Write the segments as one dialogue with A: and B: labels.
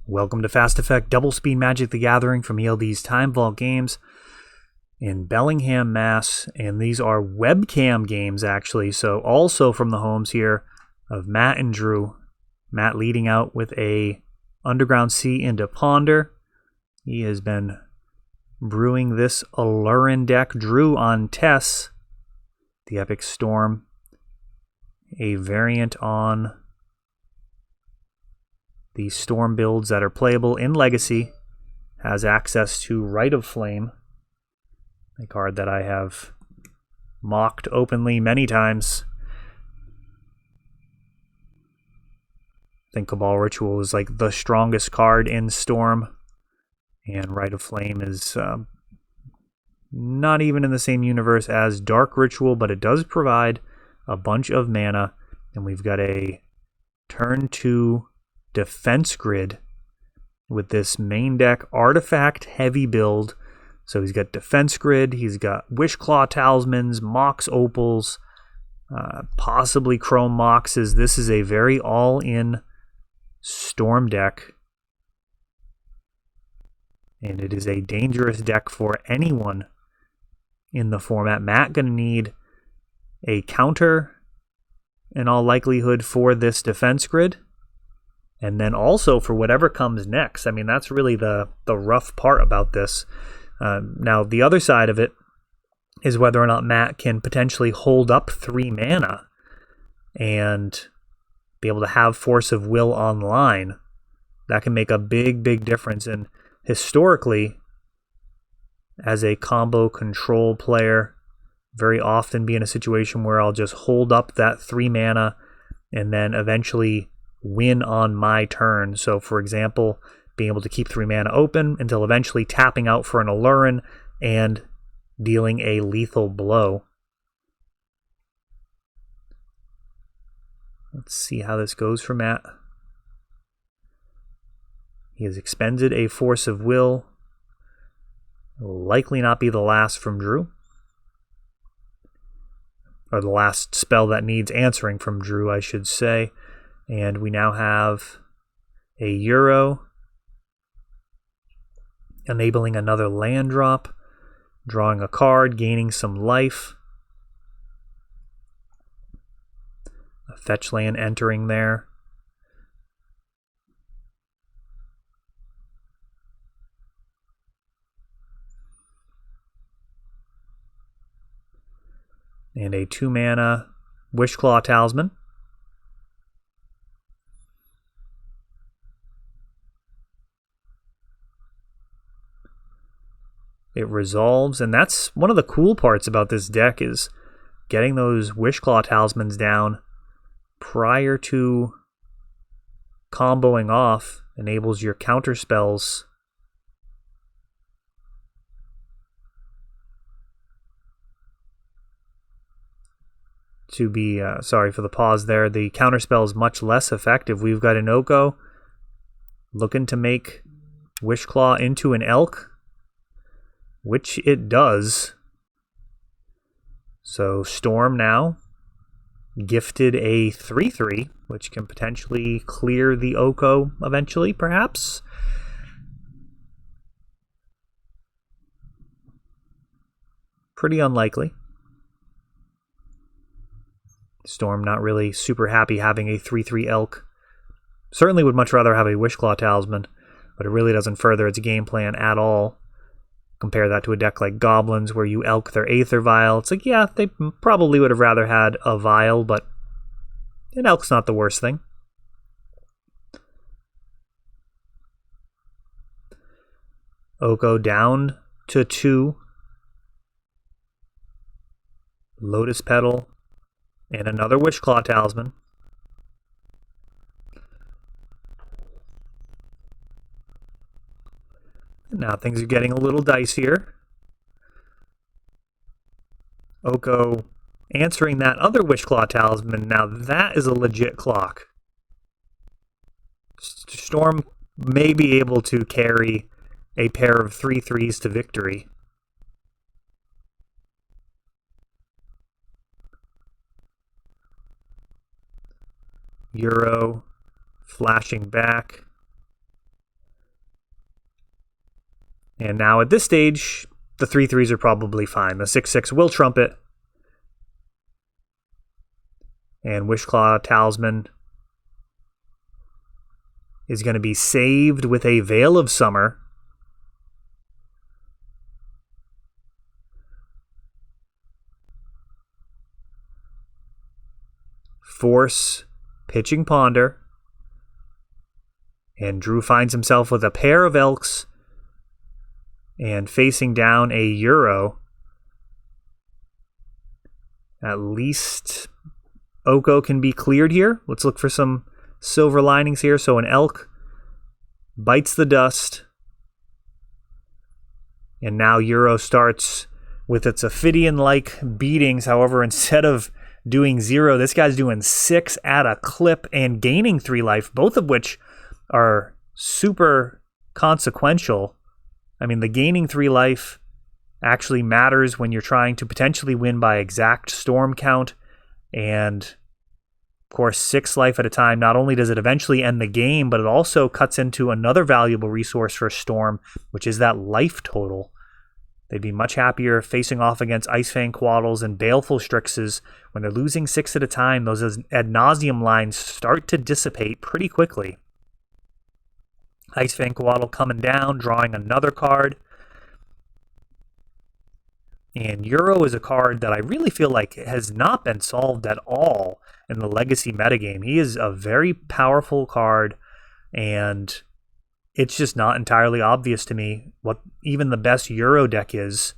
A: Welcome to Fast Effect Double Speed Magic the Gathering from ELD's Time Vault Games in Bellingham, Mass. And these are webcam games, actually. So also from the homes here of Matt and Drew. Matt leading out with a Underground Sea into Ponder. He has been brewing this Aluren deck. Drew on TES, the Epic Storm. A variant on the Storm builds that are playable in Legacy. Has access to Rite of Flame, a card that I have mocked openly many times. I think Cabal Ritual is like the strongest card in Storm, and Rite of Flame is not even in the same universe as Dark Ritual, but it does provide a bunch of mana, and we've got a turn 2 defense grid with this main deck artifact heavy build. So he's got defense grid, he's got Wishclaw Talismans, Mox Opals, possibly Chrome Moxes. This is a very all-in Storm deck, and it is a dangerous deck for anyone in the format. Matt gonna need a counter in all likelihood for this defense grid, and then also for whatever comes next. I mean, that's really the rough part about this. Now, the other side of it is whether or not Matt can potentially hold up 3 mana and be able to have Force of Will online. That can make a big, big difference. And historically, as a combo control player, very often be in a situation where I'll just hold up that 3 mana and then eventually win on my turn. So, for example, being able to keep 3 mana open until eventually tapping out for an Aluren and dealing a lethal blow. Let's see how this goes for Matt. He has expended a Force of Will. Will likely not be the last from Drew. Or the last spell that needs answering from Drew, I should say. And we now have a Euro, enabling another land drop, drawing a card, gaining some life. A fetch land entering there. And a 2 mana Wishclaw Talisman. It resolves, and that's one of the cool parts about this deck, is getting those Wishclaw Talismans down prior to comboing off enables your counter spells to be, sorry for the pause there, the counter spell is much less effective. We've got an Oko looking to make Wishclaw into an Elk, which it does. So Storm now gifted a 3/3, which can potentially clear the Oko eventually, perhaps. Pretty unlikely. Storm not really super happy having a 3/3 Elk. Certainly would much rather have a Wishclaw Talisman, but it really doesn't further its game plan at all. Compare that to a deck like Goblins where you Elk their Aether Vial. It's like, yeah, they probably would have rather had a Vial, but an Elk's not the worst thing. Oko down to 2. Lotus Petal and another Wishclaw Talisman. Now things are getting a little dicier. Oko answering that other Wishclaw Talisman. Now that is a legit clock. Storm may be able to carry a pair of 3/3s to victory. Euro flashing back. And now at this stage, the 3/3s are probably fine. The 6/6 will trump it. And Wishclaw Talisman is going to be saved with a Veil of Summer. Force, pitching Ponder. And Drew finds himself with a pair of Elks and facing down a Euro. At least Oko can be cleared here. Let's look for some silver linings here. So an Elk bites the dust. And now Euro starts with its Ophidian-like beatings. However, instead of doing 0, this guy's doing 6 at a clip and gaining 3 life, both of which are super consequential. I mean, the gaining 3 life actually matters when you're trying to potentially win by exact storm count. And of course, 6 life at a time, not only does it eventually end the game, but it also cuts into another valuable resource for Storm, which is that life total. They'd be much happier facing off against Icefang Quaddles and Baleful Strixes. When they're losing 6 at a time, those ad nauseum lines start to dissipate pretty quickly. Icefang Quaddle coming down, drawing another card. And Euro is a card that I really feel like has not been solved at all in the Legacy metagame. He is a very powerful card, and it's just not entirely obvious to me what even the best Euro deck is.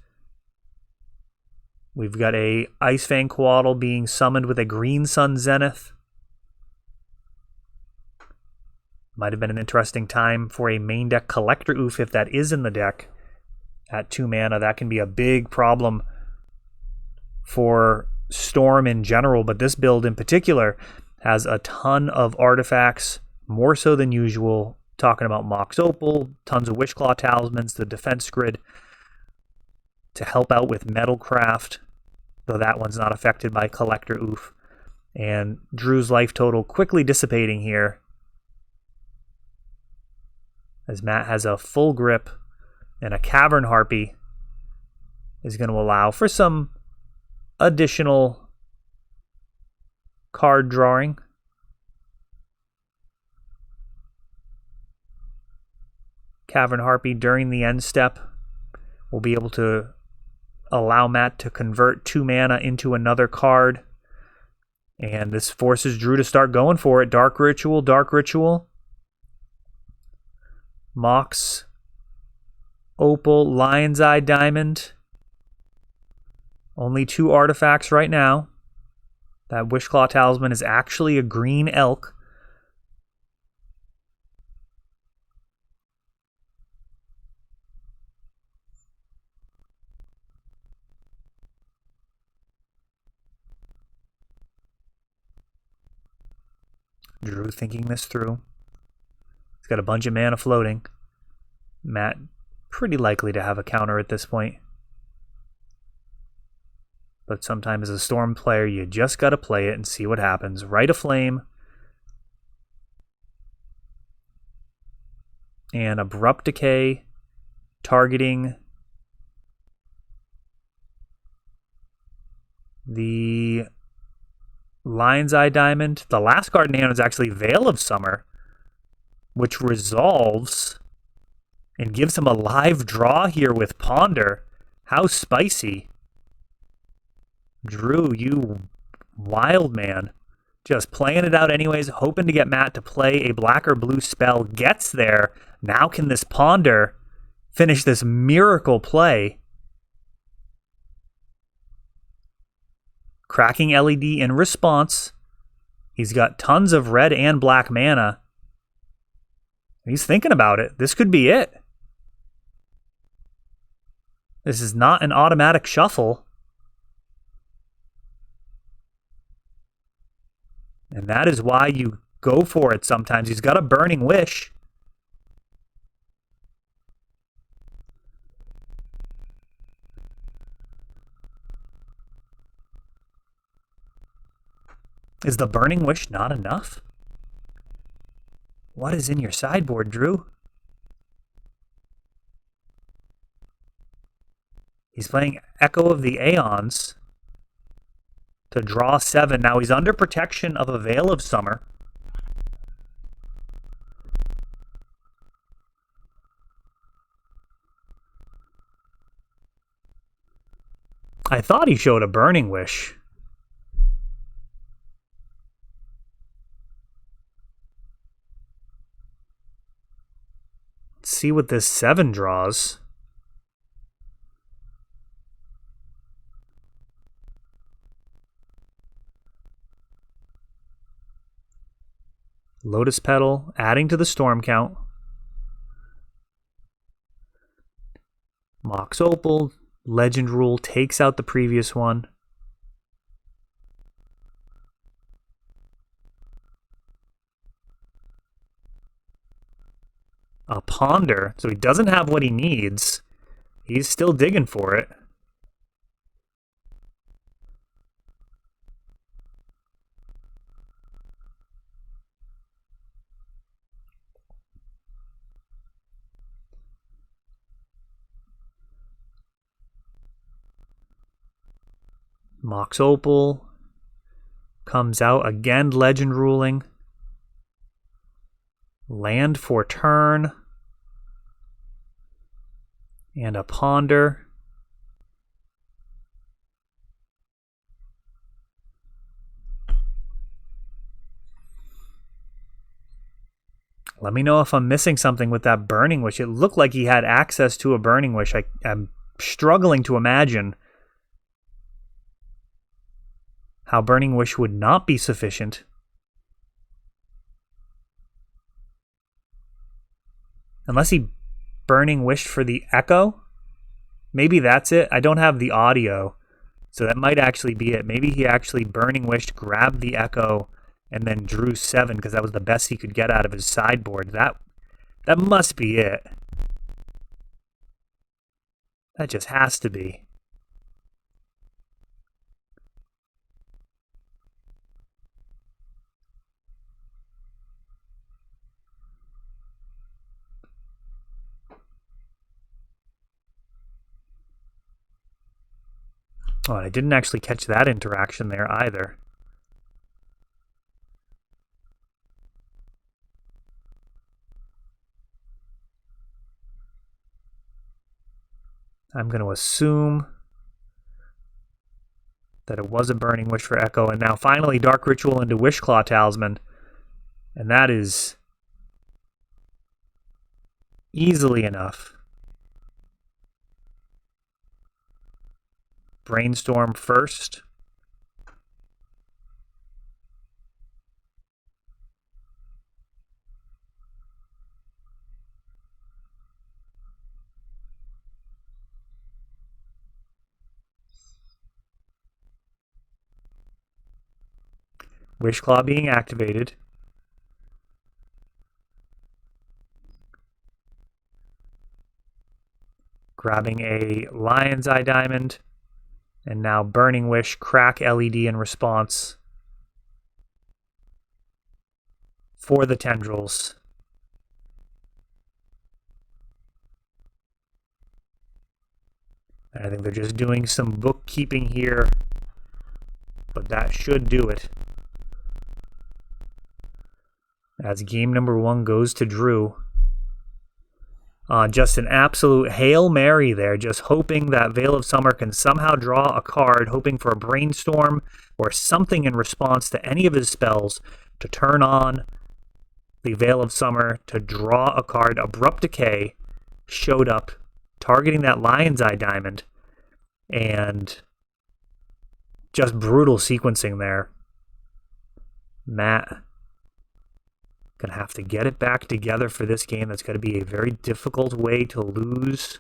A: We've got a Icefang Quaddle being summoned with a Green Sun Zenith. Might have been an interesting time for a main deck Collector Oof if that is in the deck. At 2 mana, that can be a big problem for Storm in general, but this build in particular has a ton of artifacts, more so than usual. Talking about Mox Opal, tons of Wishclaw Talismans, the defense grid to help out with Metalcraft, though that one's not affected by Collector Oof. And Drew's life total quickly dissipating here, as Matt has a full grip, and a Cavern Harpy is going to allow for some additional card drawing. Cavern Harpy during the end step will be able to allow Matt to convert 2 mana into another card. And this forces Drew to start going for it. Dark Ritual, Dark Ritual. Mox, Opal, Lion's Eye Diamond. Only 2 artifacts right now. That Wishclaw Talisman is actually a green elk. Drew thinking this through. He's got a bunch of mana floating. Matt pretty likely to have a counter at this point. But sometimes as a Storm player, you just got to play it and see what happens. Rite of Flame. And Abrupt Decay, targeting the Lion's Eye Diamond. The last card in hand is actually Veil of Summer, which resolves and gives him a live draw here with Ponder. How spicy. Drew, you wild man. Just playing it out anyways, hoping to get Matt to play a black or blue spell. Gets there. Now can this Ponder finish this miracle play? Cracking LED in response. He's got tons of red and black mana. He's thinking about it. This could be it. This is not an automatic shuffle. And that is why you go for it sometimes. He's got a Burning Wish. Is the Burning Wish not enough? What is in your sideboard, Drew? He's playing Echo of the Aeons to draw 7. Now he's under protection of a Veil of Summer. I thought he showed a Burning Wish. Let's see what this 7 draws. Lotus Petal, adding to the storm count. Mox Opal, Legend Rule takes out the previous one. A Ponder, so he doesn't have what he needs. He's still digging for it. Mox Opal comes out again, Legend Ruling. Land for turn. And a Ponder. Let me know if I'm missing something with that Burning Wish. It looked like he had access to a Burning Wish. I'm struggling to imagine how Burning Wish would not be sufficient. Unless he Burning Wished for the Echo? Maybe that's it. I don't have the audio, so that might actually be it. Maybe he actually Burning Wished, grabbed the Echo, and then drew 7 because that was the best he could get out of his sideboard. That must be it. That just has to be. Oh, I didn't actually catch that interaction there either. I'm going to assume that it was a Burning Wish for Echo, and now finally Dark Ritual into Wishclaw Talisman, and that is easily enough. Brainstorm first. Wishclaw being activated. Grabbing a Lion's Eye Diamond. And now Burning Wish, crack LED in response for the Tendrils. And I think they're just doing some bookkeeping here, but that should do it. As game number 1 goes to Drew. Just an absolute Hail Mary there, just hoping that Veil of Summer can somehow draw a card, hoping for a Brainstorm or something in response to any of his spells to turn on the Veil of Summer to draw a card. Abrupt Decay showed up, targeting that Lion's Eye Diamond, and just brutal sequencing there. Matt gonna have to get it back together for this game. That's going to be a very difficult way to lose.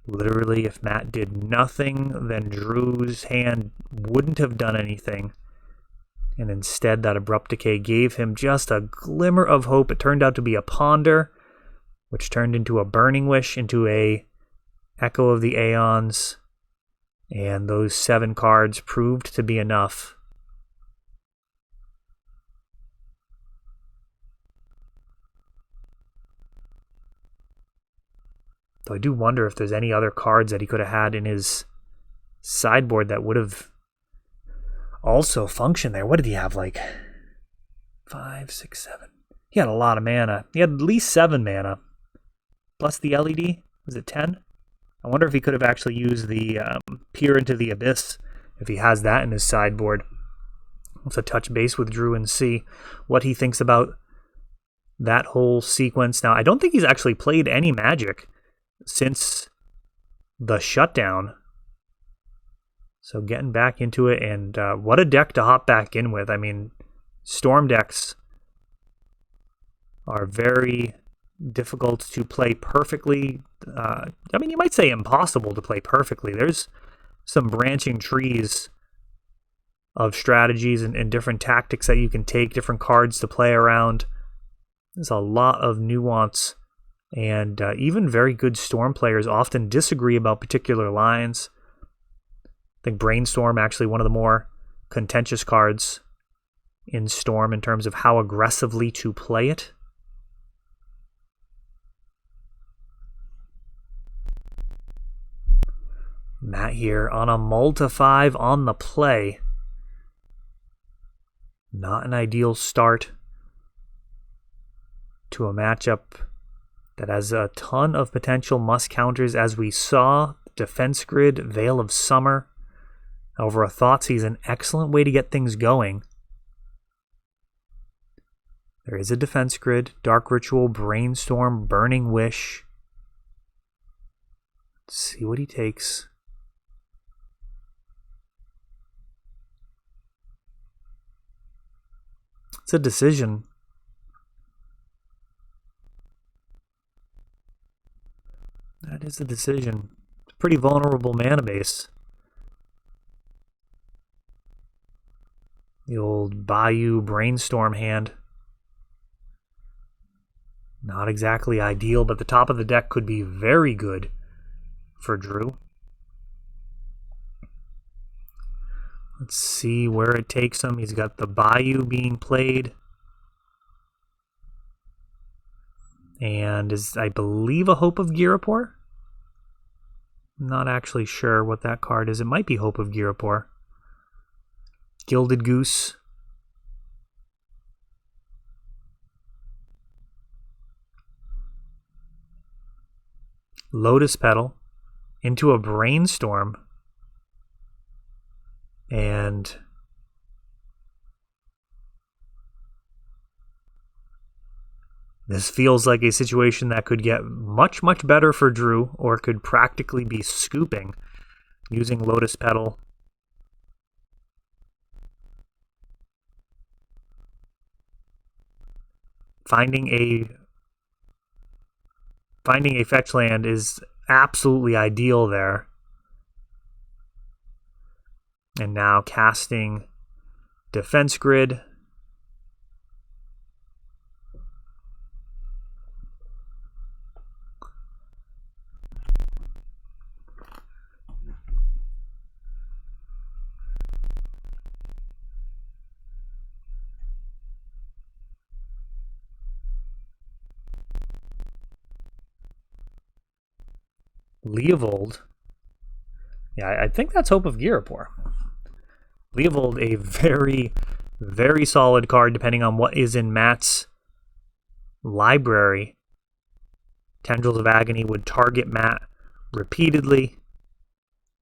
A: Literally, if Matt did nothing, then Drew's hand wouldn't have done anything. And instead, that Abrupt Decay gave him just a glimmer of hope. It turned out to be a Ponder, which turned into a Burning Wish, into a Echo of the Aeons. And those 7 cards proved to be enough. Though I do wonder if there's any other cards that he could have had in his sideboard that would have also functioned there. What did he have, like 5, 6, 7? He had a lot of mana. He had at least 7 mana. Plus the LED. Was it 10? I wonder if he could have actually used the Peer into the Abyss, if he has that in his sideboard. Let's touch base with Drew and see what he thinks about that whole sequence. Now, I don't think he's actually played any Magic since the shutdown. So getting back into it, and what a deck to hop back in with. I mean, Storm decks are very difficult to play perfectly. I mean, you might say impossible to play perfectly. There's some branching trees of strategies and different tactics that you can take, different cards to play around. There's a lot of nuance, and even very good Storm players often disagree about particular lines. I think Brainstorm, actually one of the more contentious cards in Storm in terms of how aggressively to play it. Matt here on a multi-5 on the play. Not an ideal start to a matchup that has a ton of potential must counters, as we saw. Defense Grid, Veil of Summer. However, a Thoughtseize an excellent way to get things going. There is a Defense Grid, Dark Ritual, Brainstorm, Burning Wish. Let's see what he takes. It's a decision. That is a decision. It's a pretty vulnerable mana base. The old Bayou Brainstorm hand. Not exactly ideal, but the top of the deck could be very good for Drew. Let's see where it takes him. He's got the Bayou being played. And is, I believe, a Hope of Girapur? Not actually sure what that card is. It might be Hope of Girapur. Gilded Goose. Lotus Petal into a Brainstorm. And this feels like a situation that could get much, much better for Drew, or could practically be scooping using Lotus Petal. Finding a fetch land is absolutely ideal there. And now casting Defense Grid. Leovold. Yeah, I think that's Hope of Girapur. Leovold, a very, very solid card depending on what is in Matt's library. Tendrils of Agony would target Matt repeatedly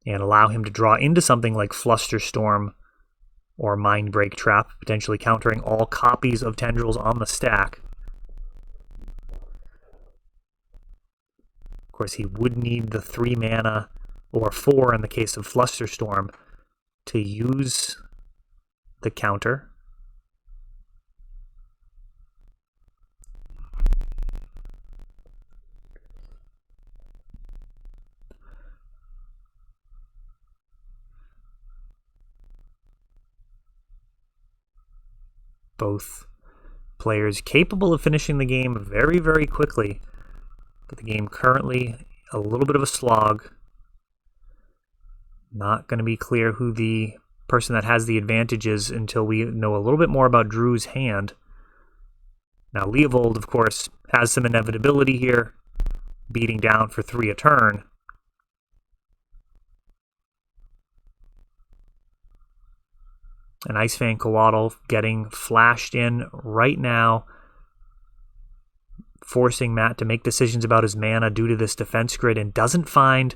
A: and allow him to draw into something like Flusterstorm or Mindbreak Trap, potentially countering all copies of Tendrils on the stack. Of course, he would need the 3 mana, or 4 in the case of Flusterstorm, to use the counter. Both players capable of finishing the game very, very quickly. But the game currently a little bit of a slog. Not going to be clear who the person that has the advantage is until we know a little bit more about Drew's hand. Now, Leovold, of course, has some inevitability here. beating down for 3 a turn. And Icefang Coatl getting flashed in right now, forcing Matt to make decisions about his mana due to this defense grid, and doesn't find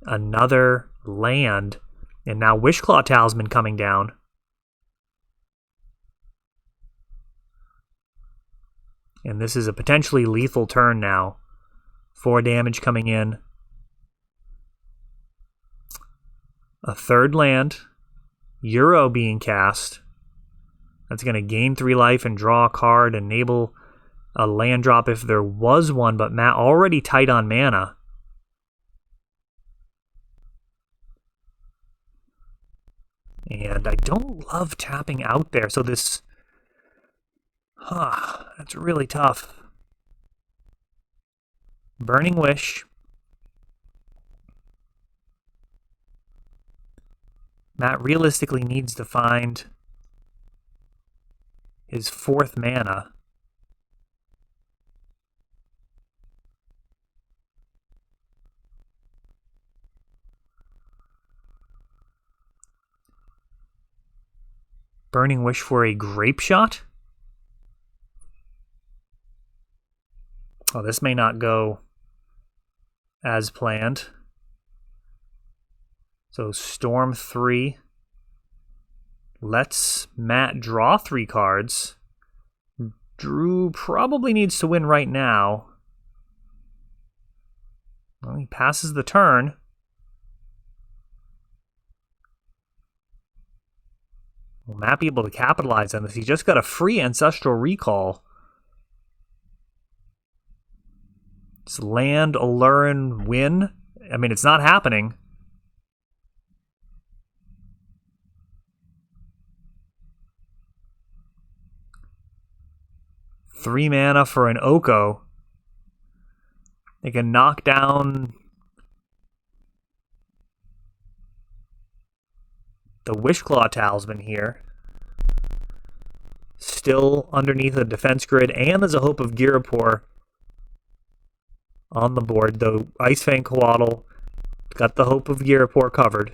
A: another land. And now Wishclaw Talisman coming down. And this is a potentially lethal turn now. 4 damage coming in. A third land. Euro being cast. That's going to gain 3 life and draw a card, enable a land drop if there was one, but Matt already tight on mana. And I don't love tapping out there, so this... that's really tough. Burning Wish. Matt realistically needs to find his 4th mana. Burning Wish for a Grape Shot? Oh, this may not go as planned. So Storm 3 lets Matt draw 3 cards. Drew probably needs to win right now. Well, he passes the turn. Will Matt be able to capitalize on this? He just got a free Ancestral Recall. It's land, Aluren, win. I mean, it's not happening. Three mana for an Oko. They can knock down the Wishclaw Talisman here. Still underneath the defense grid, and there's a hope of Girapur on the board, though Icefang Coatl got the hope of Girapur covered.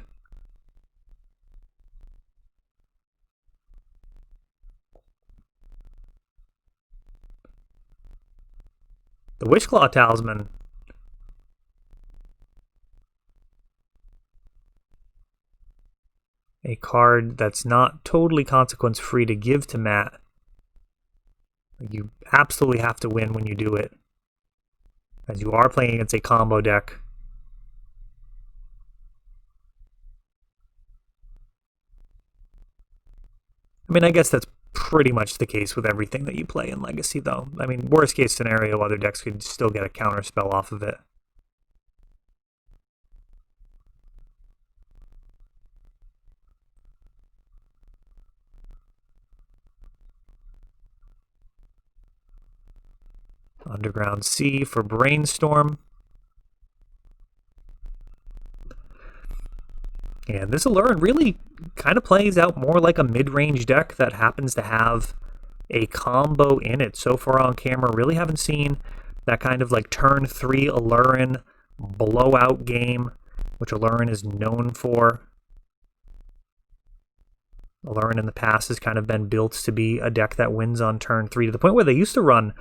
A: The Wishclaw Talisman. A card that's not totally consequence free to give to Matt. You absolutely have to win when you do it, as you are playing against a combo deck. I mean, I guess that's pretty much the case with everything that you play in Legacy, though. I mean, worst case scenario, other decks could still get a counter spell off of it. Underground Sea for Brainstorm. And this Aluren really kind of plays out more like a mid-range deck that happens to have a combo in it. So far on camera, really haven't seen that kind of like turn 3 Aluren blowout game, which Aluren is known for. Aluren in the past has kind of been built to be a deck that wins on turn 3, to the point where they used to run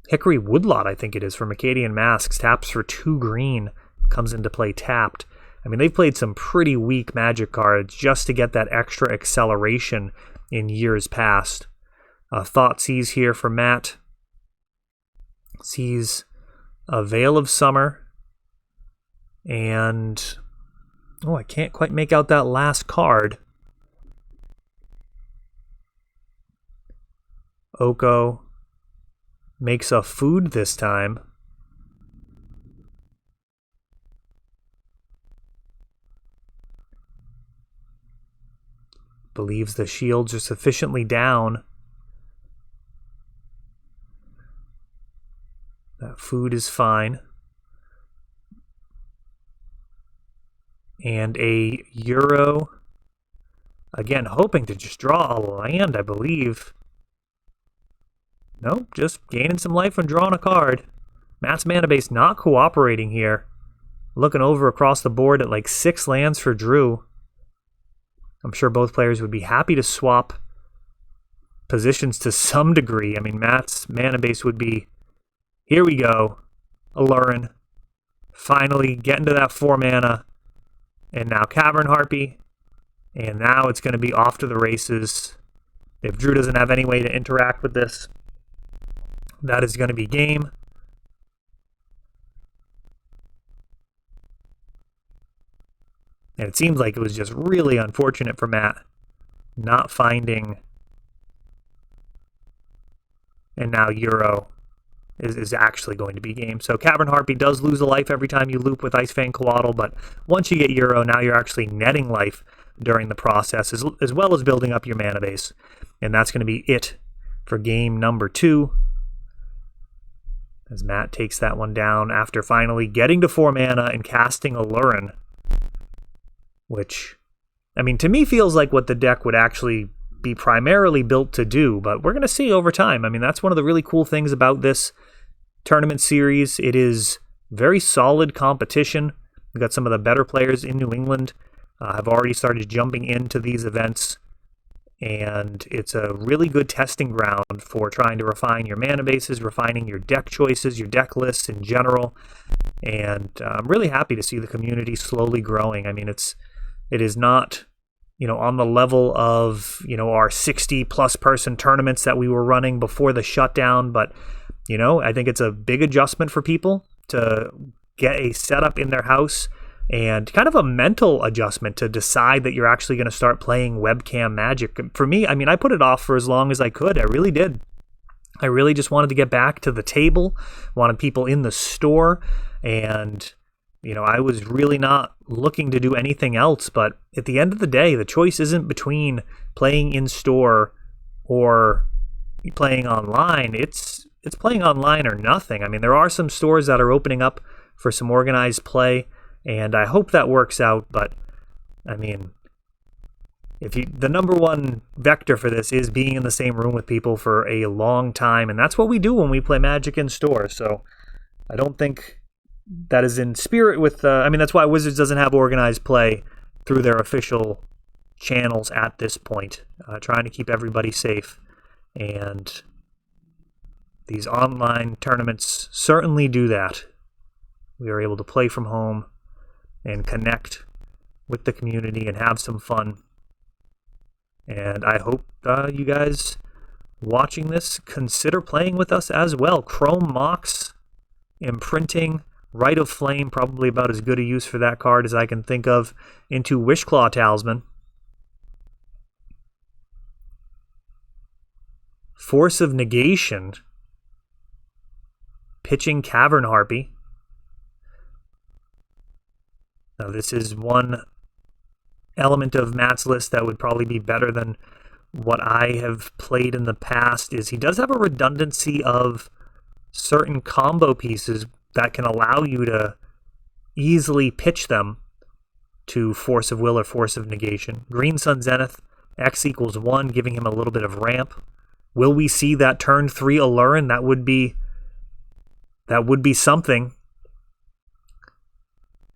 A: Hickory Woodlot, I think it is, from Acadian Masks. Taps for 2 green, comes into play tapped. I mean, they've played some pretty weak Magic cards just to get that extra acceleration in years past. Thoughtseize here for Matt. Sees a Veil of Summer. And... oh, I can't quite make out that last card. Oko makes a food this time. Believes the shields are sufficiently down. That food is fine. And a Euro. Again, hoping to just draw a land, I believe. Nope, just gaining some life when drawing a card. Matt's mana base not cooperating here. Looking over across the board at like 6 lands for Drew. I'm sure both players would be happy to swap positions to some degree. I mean, Matt's mana base would be, here we go, Aluren. Finally getting to that 4 mana. And now Cavern Harpy. And now it's going to be off to the races. If Drew doesn't have any way to interact with this, that is going to be game. And it seems like it was just really unfortunate for Matt not finding. And now Euro is actually going to be game. So Cavern Harpy does lose a life every time you loop with Ice Fang Coatl, but once you get Euro, now you're actually netting life during the process, as well as building up your mana base. And that's going to be it for game number 2. As Matt takes that one down after finally getting to 4 mana and casting Aluren. Which, I mean, to me feels like what the deck would actually be primarily built to do, but we're going to see over time. I mean, that's one of the really cool things about this tournament series. It is very solid competition. We've got some of the better players in New England have already started jumping into these events, and it's a really good testing ground for trying to refine your mana bases, refining your deck choices, your deck lists in general, and I'm really happy to see the community slowly growing. I mean, it is not, on the level of, our 60-plus person tournaments that we were running before the shutdown, but, I think it's a big adjustment for people to get a setup in their house and kind of a mental adjustment to decide that you're actually going to start playing webcam Magic. For me, I mean, I put it off for as long as I could. I really did. I really just wanted to get back to the table, wanted people in the store, and I was really not looking to do anything else. But at the end of the day, the choice isn't between playing in store or playing online. It's playing online or nothing. I mean, there are some stores that are opening up for some organized play, and I hope that works out. But I mean, the number one vector for this is being in the same room with people for a long time, and that's what we do when we play Magic in store. So I don't think that is in spirit with, that's why Wizards doesn't have organized play through their official channels at this point, trying to keep everybody safe. And these online tournaments certainly do that. We are able to play from home and connect with the community and have some fun. And I hope you guys watching this consider playing with us as well. Chrome Mox, Imprinting, Rite of Flame, probably about as good a use for that card as I can think of, into Wishclaw Talisman. Force of Negation, pitching Cavern Harpy. Now this is one element of Matt's list that would probably be better than what I have played in the past, is he does have a redundancy of certain combo pieces that can allow you to easily pitch them to Force of Will or Force of Negation. Green Sun Zenith, X equals 1, giving him a little bit of ramp. Will we see that turn 3 Aluren? That would be something.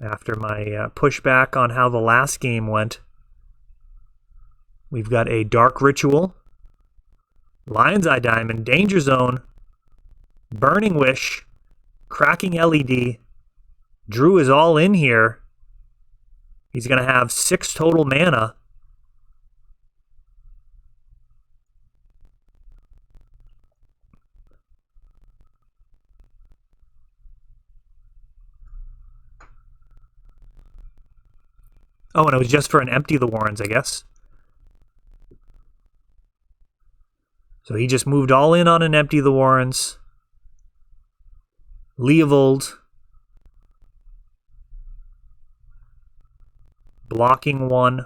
A: After my pushback on how the last game went, we've got a Dark Ritual, Lion's Eye Diamond, Danger Zone, Burning Wish, Cracking LED. Drew is all in here. He's going to have 6 total mana. Oh, and it was just for an Empty the Warrens, I guess. So he just moved all in on an Empty the Warrens. Leovold. Blocking 1. Is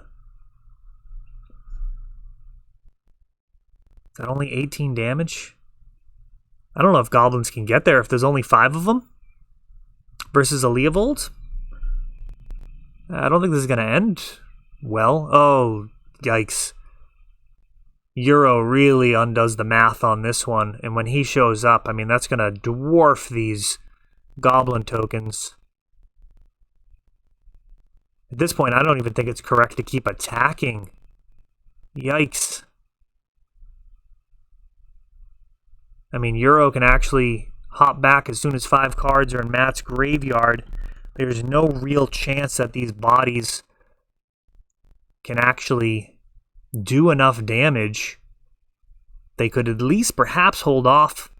A: that only 18 damage? I don't know if goblins can get there if there's only 5 of them. Versus a Leovold. I don't think this is going to end well. Oh, yikes. Euro really undoes the math on this one. And when he shows up, I mean, that's going to dwarf these goblin tokens. At this point, I don't even think it's correct to keep attacking. Yikes. I mean, Euro can actually hop back as soon as 5 cards are in Matt's graveyard. There's no real chance that these bodies can actually do enough damage. They could at least perhaps hold off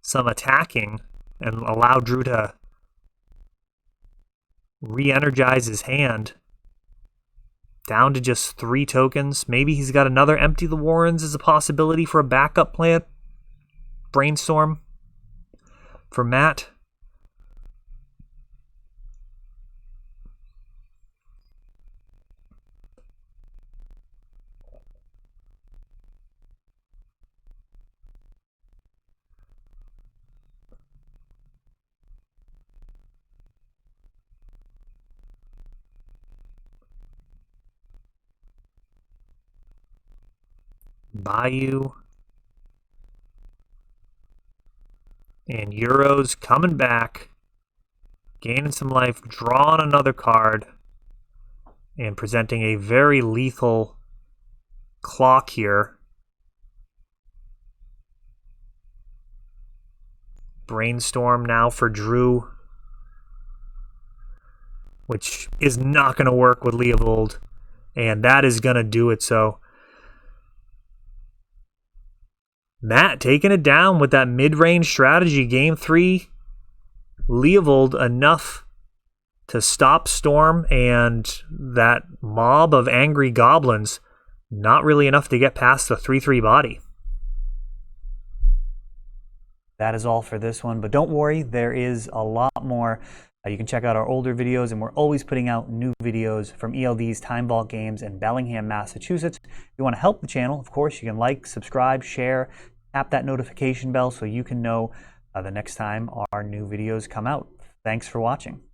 A: some attacking and allow Drew to re-energize his hand. Down to just 3 tokens. Maybe he's got another Empty the Warrens as a possibility for a backup plan. Brainstorm for Matt. Bayou. And Euro's coming back, gaining some life, drawing another card, and presenting a very lethal clock here. Brainstorm now for Drew, which is not going to work with Leovold, and that is going to do it. So Matt taking it down with that mid-range strategy. Game 3, Leovold enough to stop Storm and that mob of angry goblins. Not really enough to get past the 3/3 body. That is all for this one, but don't worry, there is a lot more. You can check out our older videos, and we're always putting out new videos from ELD's Time Vault Games in Bellingham, Massachusetts. If you want to help the channel, of course, you can like, subscribe, share, tap that notification bell so you can know the next time our new videos come out. Thanks for watching.